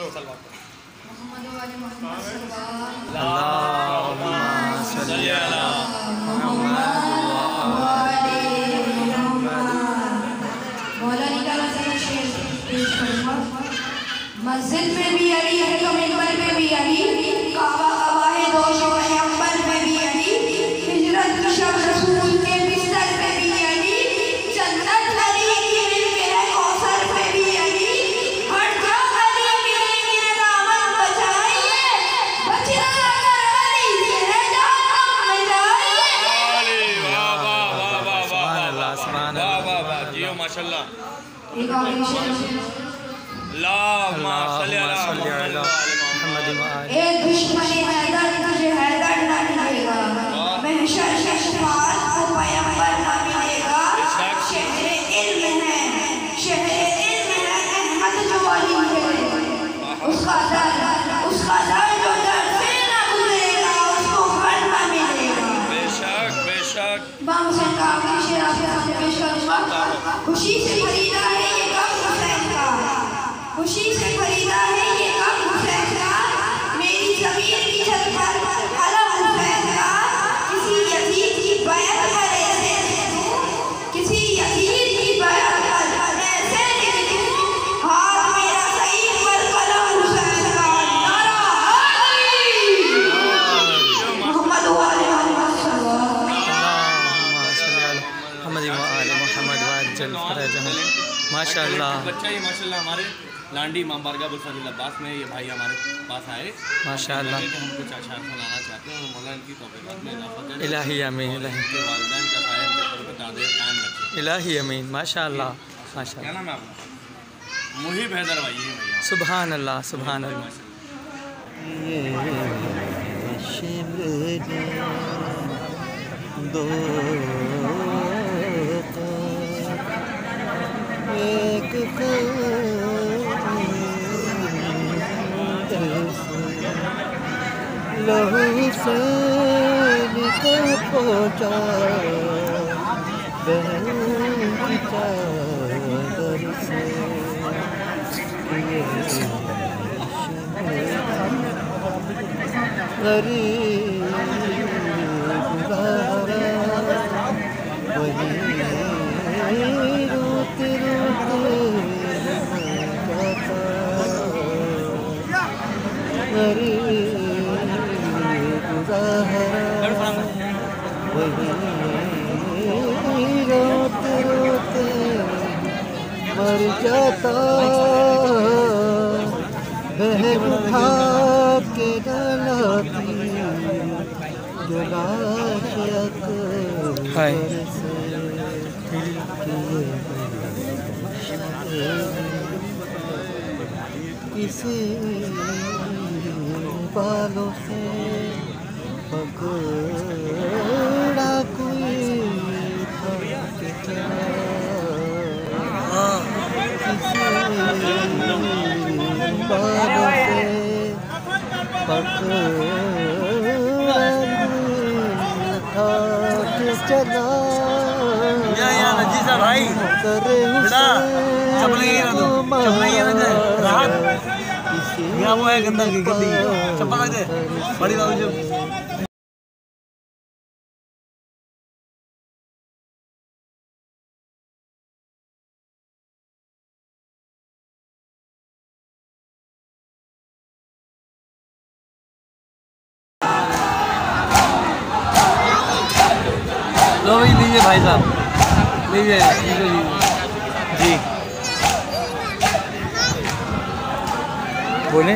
बोलो मस्जिद में भी अली है तो मिंबर में भी अली, काबा काबा है दो शोए अंबर में भी अली, हिजरत की शब रसूल के बिस्तर में भी अली, जन्नत अली की मिलके है कौसर में भी अली, हर जगह अली मिलेंगे दामन बचाइए, बचना अगर अली से है जान मिलाइए। वाह वाह वाह वाह सुभान अल्लाह सुभान अल्लाह वाह वाह वाह जियो माशाल्लाह। एक आगे ए दुश्मन हैदर तुझे हैदर ना मिलेगा, महशर में शफाअत को पैगंबर ना मिलेगा, शहरे इल्म है अहमद जो वाली है, उसका दर जो दर से ना गुजरेगा, उसको घर ना मिलेगा। बेशक बेशक बाम से काफी शेर आपके सामने पेश करूंगा। खुशी से खरीदा है ये कब हुसैन का, खुशी से खरीदा है ये कब हुसैन का, मेरी ज़मीन की छत पर अलम हुसैन का, किसी यतीम की बैत पर ऐसे दूं, किसी यतीम की बैत पर ऐसे दूं, हाथ मेरा सईद पर कलम हुसैन का, नारा मोहम्मद वाले मोहम्मद माशाल्लाह। बच्चा ये माशाल्लाह हमारे लांडी इमाम बारगाह बुलफज़िल अब्बास में ये भाई हमारे पास आए माशाल्लाह, हम कुछ अशार सुनाना चाहते हैं और मौला इनकी तौफ़ीक़ात में इज़ाफ़ा करें। इलाही आमीन। इलाही के वालिदैन का ख़ैर के तौर पे ताज़े कायम रखें। इलाही आमीन माशाल्लाह माशाल्लाह। क्या नाम है आपका? मुहिब हैदर भाई ये भैया। सुभान अल्लाह सुभान अल्लाह। एक लहू से निकल पहुँचा बहन की चादर से गरीब वही रोते रोते वही रोते रोते मर जाता, बहन उठा के डालाती जो लाश किसी बालों से पकड़ा कोई किसी बालों से पकड़ा के चला भाई करे वो है गंदा की गंदी चप्पल लग दे बड़ी बाबू जो लो भाई लीजिए भाई साहब लीजिए जी बोले।